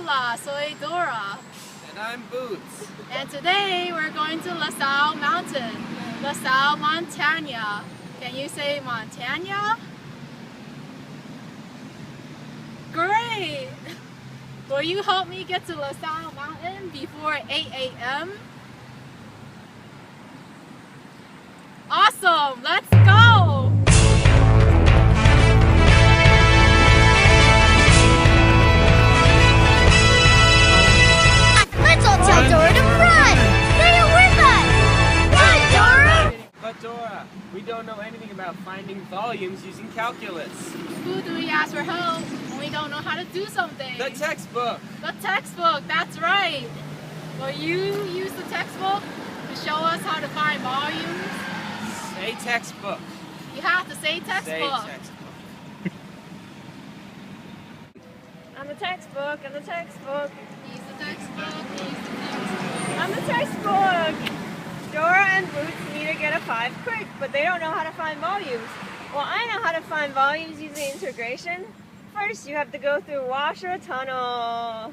Hola, soy Dora. And I'm Boots. And today we're going to LaSalle Mountain, LaSalle, Montana. Can you say Montana? Great! Will you help me get to LaSalle Mountain before 8 a.m.? Awesome! Let's go! Let's all tell Dora to run! Stay with us! Run, Dora! But Dora, we don't know anything about finding volumes using calculus. Who do we ask for help when we don't know how to do something? The textbook! The textbook, that's right! Will you use the textbook to show us how to find volumes? Say textbook. You have to say textbook. Say textbook. I'm the textbook, I'm the textbook. Use the textbook, use the textbook. I'm the textbook! Dora and Boots need to get a 5 quick, but they don't know how to find volumes. Well, I know how to find volumes using integration. First, you have to go through washer tunnel.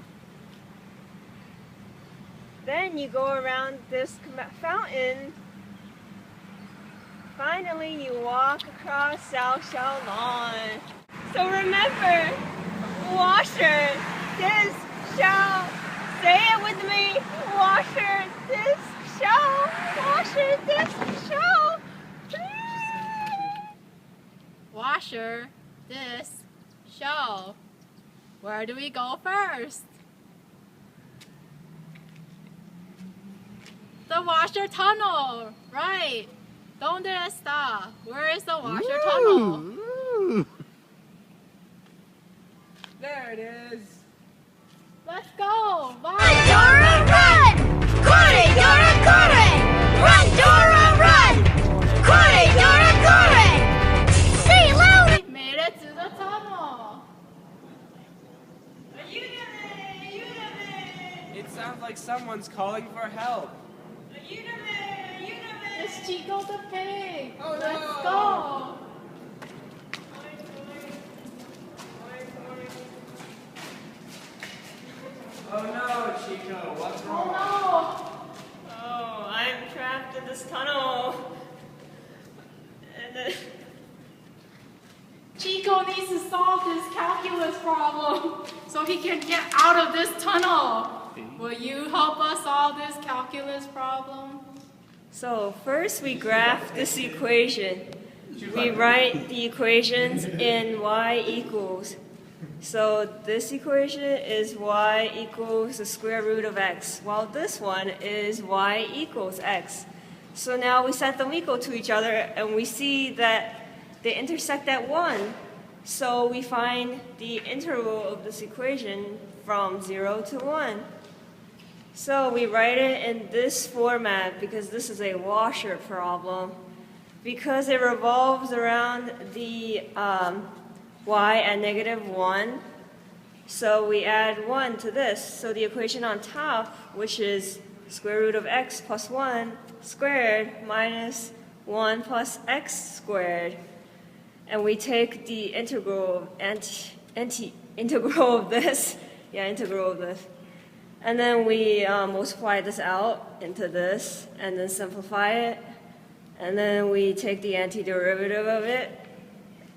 Then you go around this fountain. Finally, you walk across South Shell Lawn. So remember, washer, this, shall, say it with me, washer, this, shall, washer, this, shall. Washer, this, shall. Where do we go first? The washer tunnel, right. ¿Dónde está? Where is the washer tunnel? There it is. Let's go! Run, Bye! Dora, run! Corre, Dora, corre! Run, Dora, run! Corre, Dora, corre! Say it loud! We made it to the tunnel. It sounds like someone's calling for help. It's Chico the pig. Oh, Let's no. go. Oh no, Chico, what's Oh wrong? no. Oh, I'm trapped in this tunnel. And then, Chico needs to solve this calculus problem so he can get out of this tunnel. Will you help us solve this calculus problem? so first we graph this equation. We write the equations in y equals. So this equation is y equals the square root of x, while this one is y equals x. So now we set them equal to each other and we see that they intersect at 1. So we find the integral of this equation from 0 to 1. So we write it in this format because this is a washer problem. Because it revolves around the y at -1, so we add 1 to this. So the equation on top, which is square root of x plus 1 squared minus 1 plus x squared. And we take the integral of integral of this, integral of this. And then we multiply this out into this, and then simplify it. And then we take the antiderivative of it,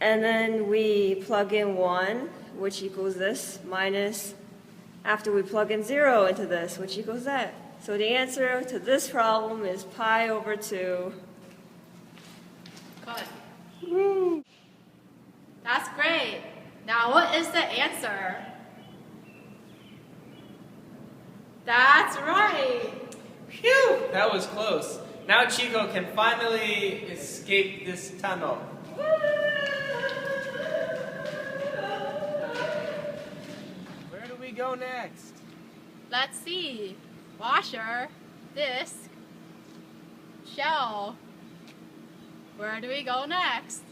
and then we plug in 1, which equals this, minus, after we plug in 0 into this, which equals that. So the answer to this problem is pi over 2. Good. That's great. Now what is the answer? That's right. Phew! That was close. Now Chico can finally escape this tunnel. Where do we go next? Let's see. Washer, disc, shell. Where do we go next?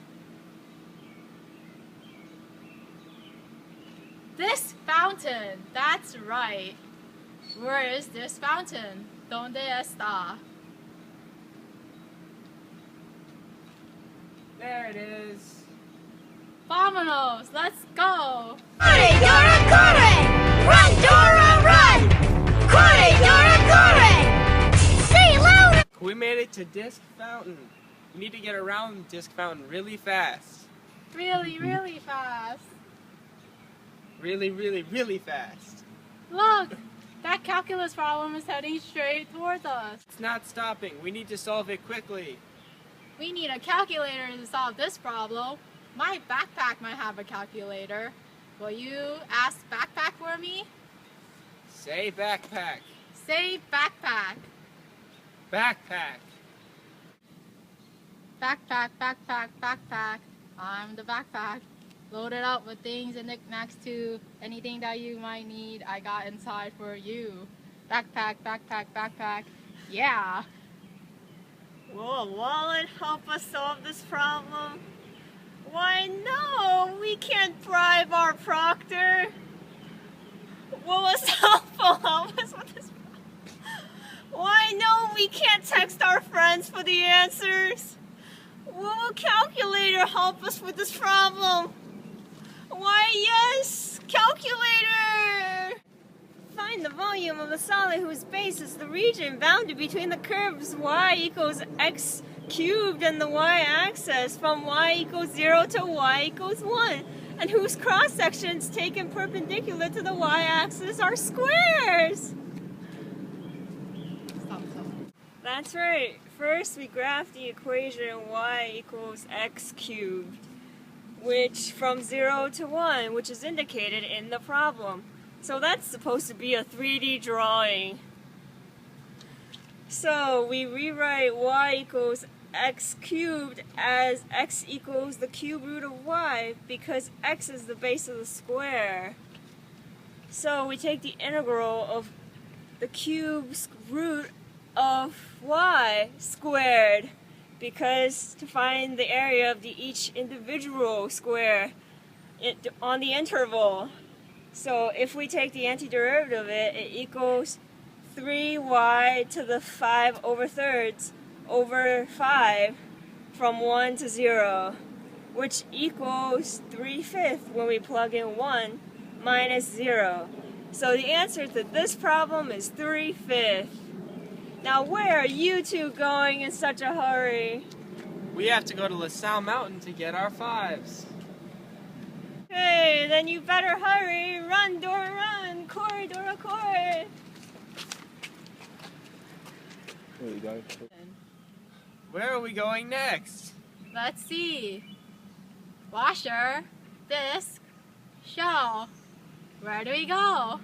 This fountain. That's right. Where is this fountain? ¿Dónde está? There it is. Vámonos, let's go! Corre, Dora, corre! Run, Dora! made it to Disc Fountain. We need to get around Disc Fountain really fast. Really, really fast. Really, really, really fast. Look, that calculus problem is heading straight towards us. It's not stopping. We need to solve it quickly. We need a calculator to solve this problem. My backpack might have a calculator. Will you ask backpack for me? Say backpack. Say backpack. Backpack. Backpack, backpack, backpack. I'm the backpack. Loaded up with things and knickknacks to anything that you might need. I got inside for you. Backpack, backpack, backpack. Yeah. Will a wallet help us solve this problem? Why no, we can't bribe our proctor. Will a cell phone help us with this problem? Why no, we can't text our friends for the answers. Will a calculator help us with this problem? Why yes, calculator! Find the volume of a solid whose base is the region bounded between the curves y equals x cubed and the y-axis from y equals 0 to y equals 1, and whose cross-sections taken perpendicular to the y-axis are squares. Stop. That's right. First we graph the equation y equals x cubed, which from 0 to 1, which is indicated in the problem. So that's supposed to be a 3D drawing. So we rewrite y equals x cubed as x equals the cube root of y because x is the base of the square. So we take the integral of the cube root of y squared because to find the area of each individual square on the interval. So if we take the antiderivative of it, it equals 3y to the 5 over thirds over 5 from 1 to 0, which equals 3/5 when we plug in 1 minus 0. So the answer to this problem is 3/5. Now where are you two going in such a hurry? We have to go to LaSalle Mountain to get our 5s. Hey, then you better hurry. Run, Dora, run. Corey, Dora, Corey. Where are we going next? Let's see. Washer, disc, show. Where do we go?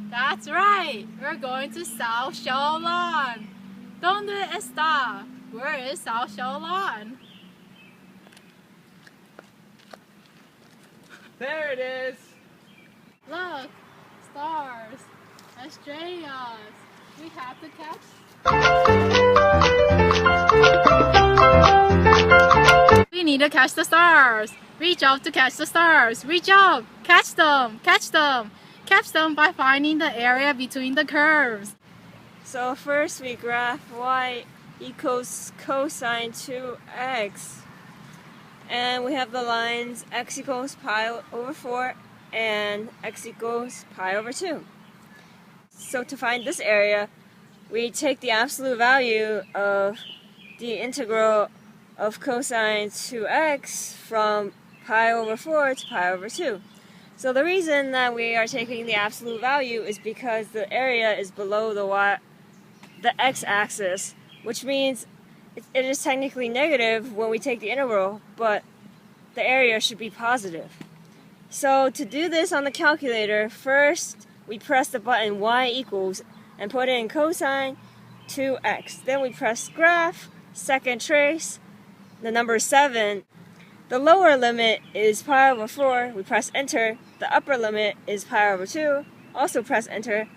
That's right. We're going to South Shore Lawn. ¿Dónde está? Where is South Shore Lawn? There it is. Look, stars, estrellas. We have to catch. We need to catch the stars. Reach up to catch the stars. Reach up. Catch them. Catch them. Catch them by finding the area between the curves. So first we graph y equals cosine 2x. And we have the lines x equals pi over 4 and x equals pi over 2. So to find this area, we take the absolute value of the integral of cosine 2x from pi over 4 to pi over 2. So the reason that we are taking the absolute value is because the area is below the x-axis, which means it is technically negative when we take the integral, but the area should be positive. So to do this on the calculator, first we press the button y equals and put in cosine 2x. Then we press graph, second trace, the number 7. The lower limit is pi over 4, we press enter. The upper limit is pi over 2, also press enter,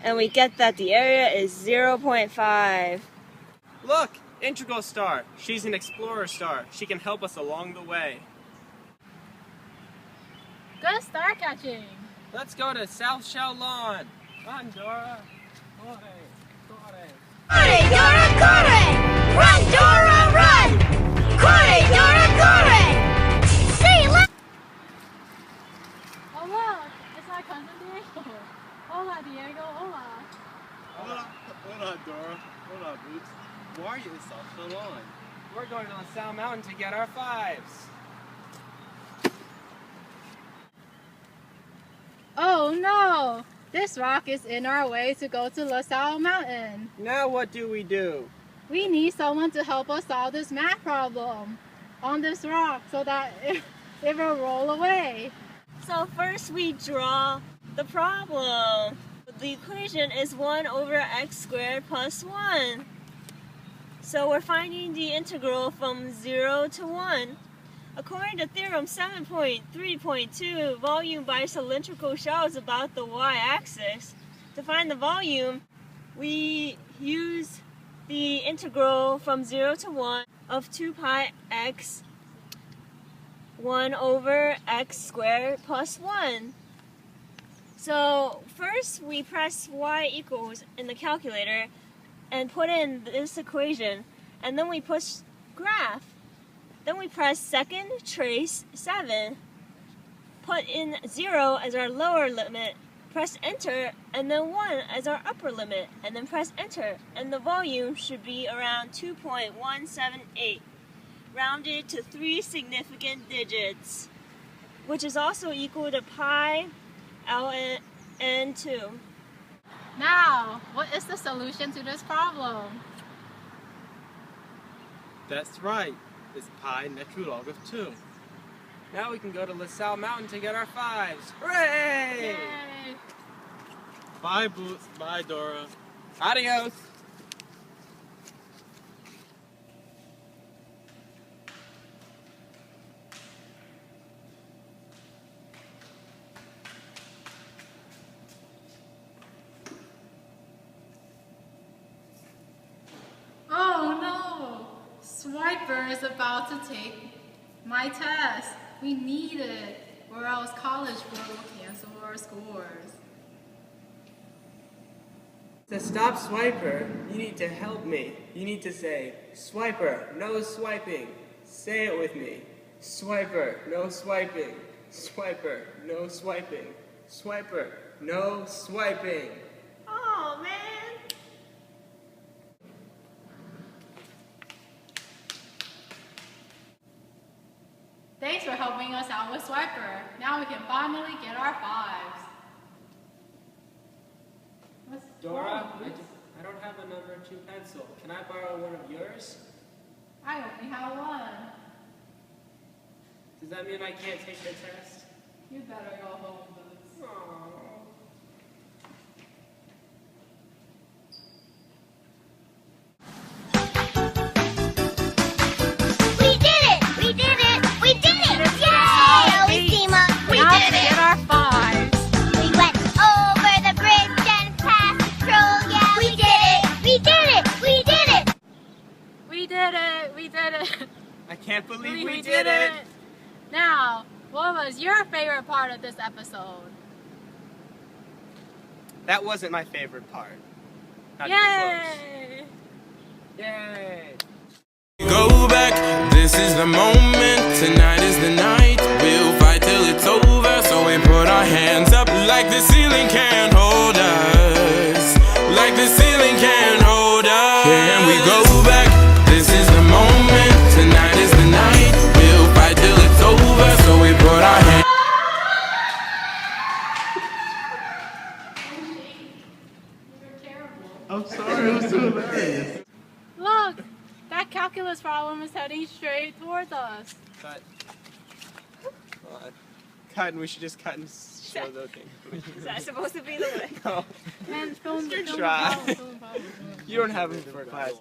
and we get that the area is 0.5. Look, Integral Star. She's an explorer star. She can help us along the way. Good star catching. Let's go to South Shore Lawn. Run, Dora. Corre, corre. Corre, Dora, corre! Run, Dora, run! Corre, Dora, corre! Say, let... Oh look, it's our cousin Diego. Hola Diego, hola. Hola. Mountain to get our 5s. Oh no! This rock is in our way to go to Ms.I Mountain. Now what do? We need someone to help us solve this math problem on this rock so that it will roll away. So first we draw the problem. The equation is 1 over x squared plus 1. So we're finding the integral from 0 to 1. According to theorem 7.3.2, volume by cylindrical shell is about the y-axis. To find the volume, we use the integral from 0 to 1 of 2 pi x 1 over x squared plus 1. So first we press y equals in the calculator and put in this equation, and then we push graph. Then we press second trace 7, put in 0 as our lower limit, press enter, and then 1 as our upper limit, and then press enter, and the volume should be around 2.178, rounded to 3 significant digits, which is also equal to pi ln2. Now, what is the solution to this problem? That's right. It's pi natural log of 2. Now we can go to Ms.I Mountain to get our 5s. Hooray! Yay! Bye, Boots. Bye, Dora. Adios! Oh no! Swiper is about to take my test. We need it, or else College Board will cancel our scores. To stop Swiper, you need to help me. You need to say, Swiper, no swiping. Say it with me. Swiper, no swiping. Swiper, no swiping. Swiper, no swiping. Oh man! Thanks for helping us out with Swiper. Now we can finally get our 5s. What's Dora, wrong? I don't have a number 2 pencil. Can I borrow one of yours? I only have 1. Does that mean I can't take the test? You better go home, Boots. We did it! We did it! We did it! Yay! Always team up! We Now did to it! get our 5s. We went over the bridge and past patrol. Yeah, we did it! We did it! We did it! We did it! We did it! I can't believe We did it! Now, what was your favorite part of this episode? That wasn't my favorite part. Not even close. Yay! Yay! Go back, this is the moment, tonight is the night. We'll fight till it's over, so we put our hands up like the ceiling can't hold us. Like the ceiling can't hold us. Can we go back? This is the moment, tonight is the night. We'll fight till it's over, so we put our hands. I'm sorry, it was too hilarious. Look! That calculus problem is heading straight towards us. Cut. Cut, and we should just cut and show the thing. Is that supposed to be the way? No, Man, film the try. problem, film the problem. you don't have them for class.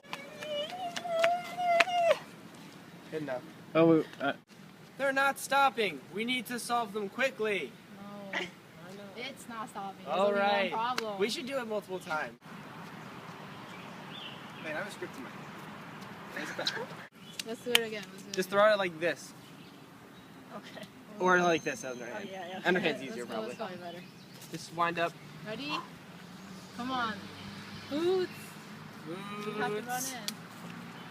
Good enough. Oh, They're not stopping. We need to solve them quickly. No, it's not stopping. There's All only one right. problem. We should do it multiple times. Man, I have a script in my head. Let's do it again. Let's do it Just throw it like this. Okay. Or like this, underhand. Oh, yeah. Underhand's Let's easier, go, probably. let's go. Better. Just wind up. Ready? Come on. Boots. You have to run Boots. in.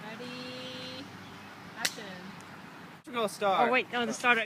Ready? Action. We're gonna start. Oh wait, no, the starter.